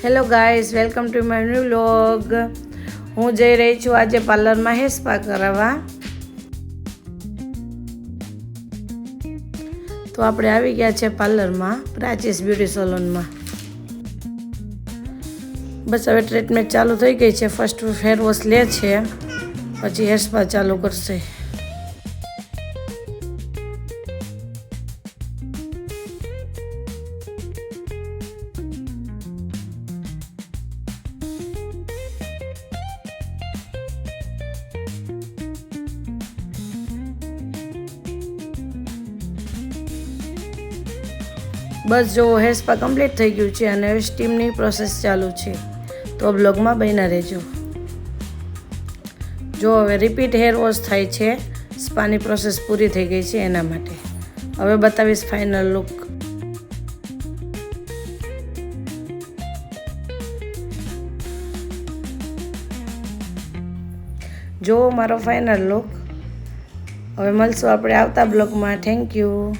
Hello guys, welcome to my new vlog. હું જઈ રહી છું આજે પાર્લરમાં હેર સ્પા કરાવવા. તો આપણે આવી ગયા છે પાર્લરમાં, પ્રાચીસ બ્યુટી સલોનમાં. બસ હવે ટ્રીટમેન્ટ ચાલુ થઈ ગઈ છે. ફર્સ્ટ હેર વોશ લે છે, પછી હેર સ્પા ચાલુ કરશે. બસ જો હેર સ્પા કમ્પ્લીટ થઈ ગયું છે અને હવે સ્ટીમની પ્રોસેસ ચાલુ છે. તો બ્લોગમાં બન્યા રહેજો. જો હવે રિપીટ હેર વોશ થાય છે, સ્પાની પ્રોસેસ પૂરી થઈ ગઈ છે એના માટે. હવે બતાવીશ ફાઇનલ લુક. જો મારો ફાઇનલ લુક. હવે મળશું આપણે આવતા બ્લોગમાં. Thank you.